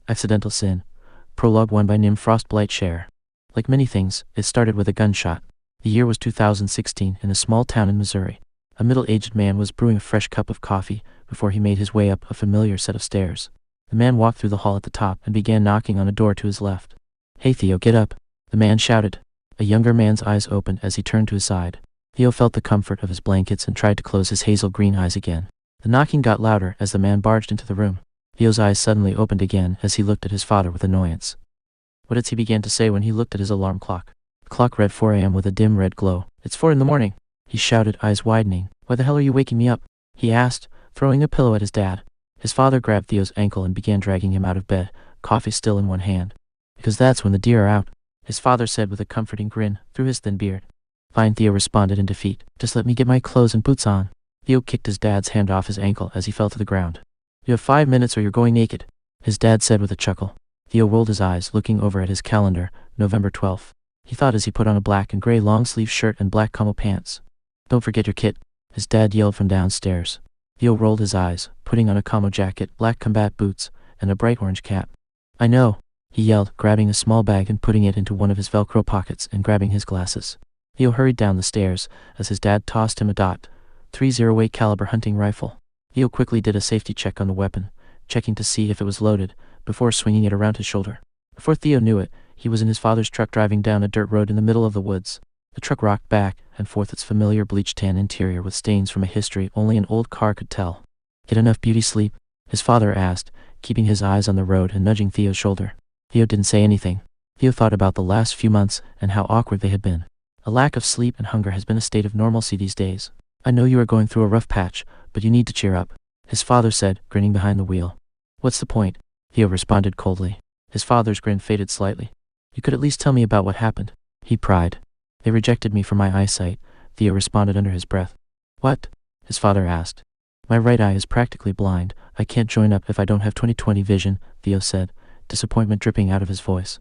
Accidental Sin Prologue 1 by Nim Frostblight Share. Like many things, it started with a gunshot. The year was 2016 in a small town in Missouri. A middle-aged man was brewing a fresh cup of coffee before he made his way up a familiar set of stairs. The man walked through the hall at the top and began knocking on a door to his left. "Hey Theo, get up," the man shouted. A younger man's eyes opened as he turned to his side. Theo felt the comfort of his blankets and tried to close his hazel green eyes again. The knocking got louder as the man barged into the room. Theo's eyes suddenly opened again as he looked at his father with annoyance. What did he begin to say when he looked at his alarm clock? The clock read 4 a.m. with a dim red glow. "It's 4 in the morning," he shouted, eyes widening. "Why the hell are you waking me up?" he asked, throwing a pillow at his dad. His father grabbed Theo's ankle and began dragging him out of bed, coffee still in one hand. "Because that's when the deer are out," his father said with a comforting grin through his thin beard. "Fine," Theo responded in defeat. "Just let me get my clothes and boots on." Theo kicked his dad's hand off his ankle as he fell to the ground. "You have 5 minutes or you're going naked," his dad said with a chuckle. Theo rolled his eyes, looking over at his calendar, November 12th. He thought as he put on a black and gray long-sleeve shirt and black camo pants. "Don't forget your kit," his dad yelled from downstairs. Theo rolled his eyes, putting on a camo jacket, black combat boots, and a bright orange cap. "I know," he yelled, grabbing a small bag and putting it into one of his Velcro pockets and grabbing his glasses. Theo hurried down the stairs as his dad tossed him a .308 caliber hunting rifle. Theo quickly did a safety check on the weapon, checking to see if it was loaded, before swinging it around his shoulder. Before Theo knew it, he was in his father's truck driving down a dirt road in the middle of the woods. The truck rocked back and forth its familiar bleached tan interior with stains from a history only an old car could tell. "Get enough beauty sleep?" his father asked, keeping his eyes on the road and nudging Theo's shoulder. Theo didn't say anything. Theo thought about the last few months and how awkward they had been. A lack of sleep and hunger has been a state of normalcy these days. "I know you are going through a rough patch, but you need to cheer up," his father said, grinning behind the wheel. "What's the point?" Theo responded coldly. His father's grin faded slightly. "You could at least tell me about what happened," he pried. "They rejected me for my eyesight," Theo responded under his breath. "What?" his father asked. "My right eye is practically blind. I can't join up if I don't have 20/20 vision," Theo said, disappointment dripping out of his voice.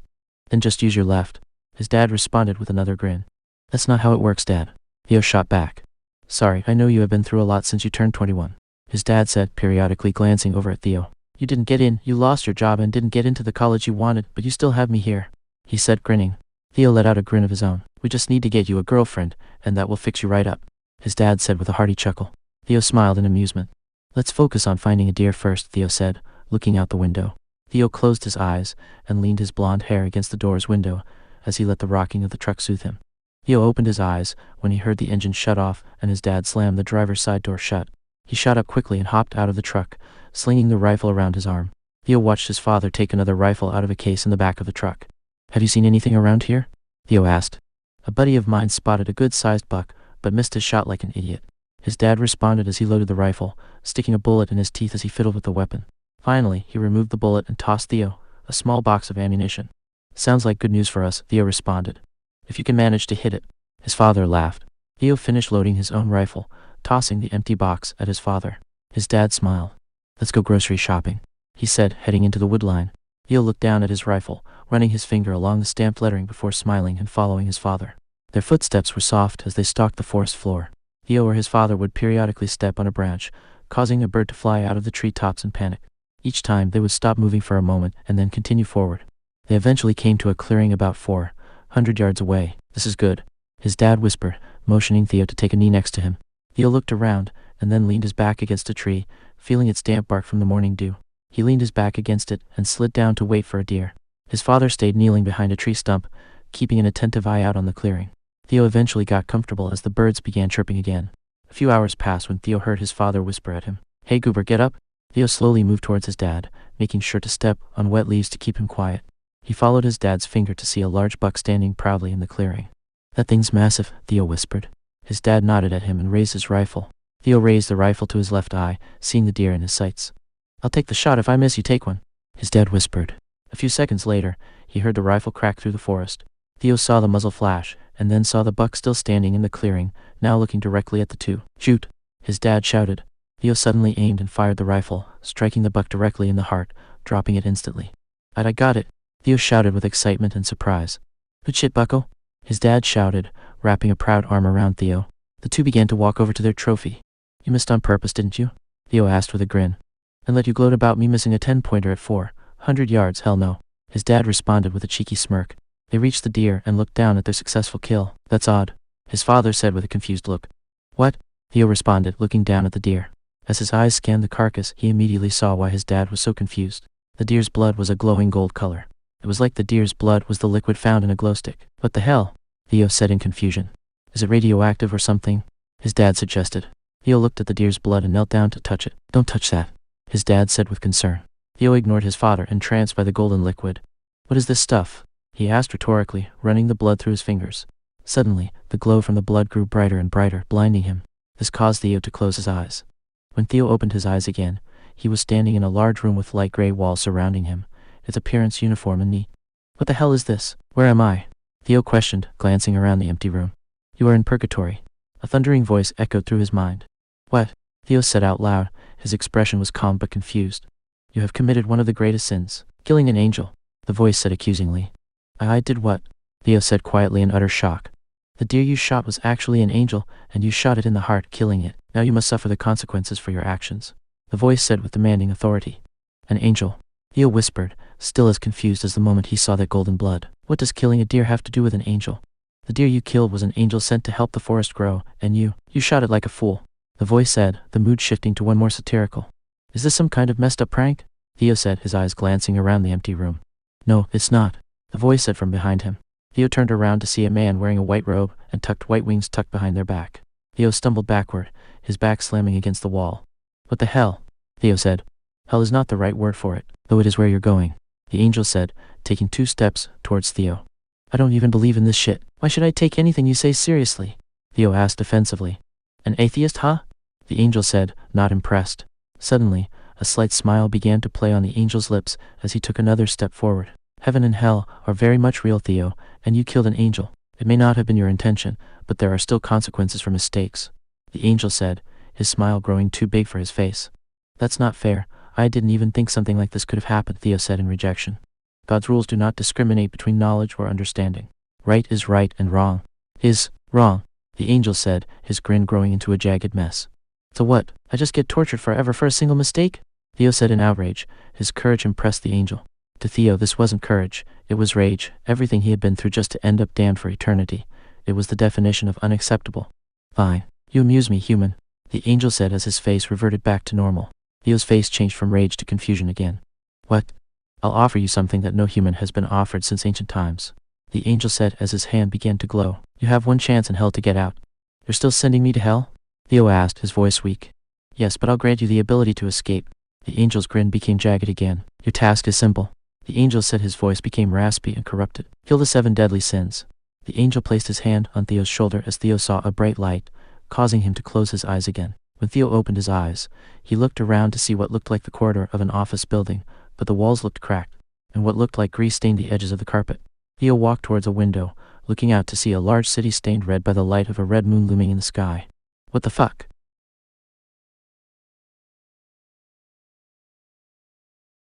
"Then just use your left," his dad responded with another grin. "That's not how it works, Dad," Theo shot back. "Sorry, I know you have been through a lot since you turned 21, his dad said, periodically glancing over at Theo. "You didn't get in, you lost your job and didn't get into the college you wanted, but you still have me here," he said, grinning. Theo let out a grin of his own. "We just need to get you a girlfriend, and that will fix you right up," his dad said with a hearty chuckle. Theo smiled in amusement. "Let's focus on finding a deer first," Theo said, looking out the window. Theo closed his eyes and leaned his blonde hair against the door's window as he let the rocking of the truck soothe him. Theo opened his eyes when he heard the engine shut off and his dad slammed the driver's side door shut. He shot up quickly and hopped out of the truck, slinging the rifle around his arm. Theo watched his father take another rifle out of a case in the back of the truck. "Have you seen anything around here?" Theo asked. "A buddy of mine spotted a good-sized buck, but missed his shot like an idiot," his dad responded as he loaded the rifle, sticking a bullet in his teeth as he fiddled with the weapon. Finally, he removed the bullet and tossed Theo a small box of ammunition. "Sounds like good news for us," Theo responded. "If you can manage to hit it." His father laughed. Theo finished loading his own rifle, tossing the empty box at his father. His dad smiled. "Let's go grocery shopping," he said, heading into the woodline. Theo looked down at his rifle, running his finger along the stamped lettering before smiling and following his father. Their footsteps were soft as they stalked the forest floor. Theo or his father would periodically step on a branch, causing a bird to fly out of the treetops in panic. Each time, they would stop moving for a moment and then continue forward. They eventually came to a clearing about 400 yards away. "This is good," his dad whispered, motioning Theo to take a knee next to him. Theo looked around and then leaned his back against a tree, feeling its damp bark from the morning dew. He leaned his back against it and slid down to wait for a deer. His father stayed kneeling behind a tree stump, keeping an attentive eye out on the clearing. Theo eventually got comfortable as the birds began chirping again. A few hours passed when Theo heard his father whisper at him, "Hey Goober, get up." Theo slowly moved towards his dad, making sure to step on wet leaves to keep him quiet. He followed his dad's finger to see a large buck standing proudly in the clearing. "That thing's massive," Theo whispered. His dad nodded at him and raised his rifle. Theo raised the rifle to his left eye, seeing the deer in his sights. "I'll take the shot. If I miss, you take one," his dad whispered. A few seconds later, he heard the rifle crack through the forest. Theo saw the muzzle flash, and then saw the buck still standing in the clearing, now looking directly at the two. "Shoot!" his dad shouted. Theo suddenly aimed and fired the rifle, striking the buck directly in the heart, dropping it instantly. I got it," Theo shouted with excitement and surprise. "Good shit, bucko," his dad shouted, wrapping a proud arm around Theo. The two began to walk over to their trophy. "You missed on purpose, didn't you?" Theo asked with a grin. "And let you gloat about me missing a 10-pointer at 4 100 yards, hell no. His dad responded with a cheeky smirk. They reached the deer and looked down at their successful kill. That's odd, his father said with a confused look. What? Theo responded, looking down at the deer. As his eyes scanned the carcass, he immediately saw why his dad was so confused. The deer's blood was a glowing gold color. It was like the deer's blood was the liquid found in a glow stick. What the hell? Theo said in confusion. Is it radioactive or something? His dad suggested. Theo looked at the deer's blood and knelt down to touch it. Don't touch that, his dad said with concern. Theo ignored his father, entranced by the golden liquid. What is this stuff? He asked rhetorically, running the blood through his fingers. Suddenly, the glow from the blood grew brighter and brighter, blinding him. This caused Theo to close his eyes. When Theo opened his eyes again, he was standing in a large room with light gray walls surrounding him, its appearance uniform and neat. What the hell is this? Where am I? Theo questioned, glancing around the empty room. You are in purgatory. A thundering voice echoed through his mind. What? Theo said out loud. His expression was calm but confused. You have committed one of the greatest sins, killing an angel, the voice said accusingly. I did what? Theo said quietly in utter shock. The deer you shot was actually an angel, and you shot it in the heart, killing it. Now you must suffer the consequences for your actions, the voice said with demanding authority. An angel? Theo whispered, still as confused as the moment he saw that golden blood. What does killing a deer have to do with an angel? The deer you killed was an angel sent to help the forest grow, and you shot it like a fool, the voice said, the mood shifting to one more satirical. Is this some kind of messed up prank? Theo said, his eyes glancing around the empty room. No, it's not, the voice said from behind him. Theo turned around to see a man wearing a white robe and tucked white wings tucked behind their back. Theo stumbled backward, his back slamming against the wall. What the hell? Theo said. Hell is not the right word for it, though it is where you're going, the angel said, taking 2 steps towards Theo. I don't even believe in this shit. Why should I take anything you say seriously? Theo asked defensively. An atheist, huh? The angel said, not impressed. Suddenly, a slight smile began to play on the angel's lips as he took another step forward. Heaven and hell are very much real, Theo, and you killed an angel. It may not have been your intention, but there are still consequences for mistakes, the angel said, his smile growing too big for his face. That's not fair. I didn't even think something like this could have happened, Theo said in rejection. God's rules do not discriminate between knowledge or understanding. Right is right and wrong is wrong, the angel said, his grin growing into a jagged mess. So what? I just get tortured forever for a single mistake? Theo said in outrage. His courage impressed the angel. To Theo, this wasn't courage, it was rage, everything he had been through just to end up damned for eternity. It was the definition of unacceptable. Fine. You amuse me, human, the angel said as his face reverted back to normal. Theo's face changed from rage to confusion again. What? I'll offer you something that no human has been offered since ancient times, the angel said as his hand began to glow. You have one chance in hell to get out. You're still sending me to hell? Theo asked, his voice weak. Yes, but I'll grant you the ability to escape. The angel's grin became jagged again. Your task is simple, the angel said, his voice became raspy and corrupted. Kill the 7 deadly sins. The angel placed his hand on Theo's shoulder as Theo saw a bright light, causing him to close his eyes again. When Theo opened his eyes, he looked around to see what looked like the corridor of an office building, but the walls looked cracked, and what looked like grease stained the edges of the carpet. Theo walked towards a window, looking out to see a large city stained red by the light of a red moon looming in the sky. What the fuck?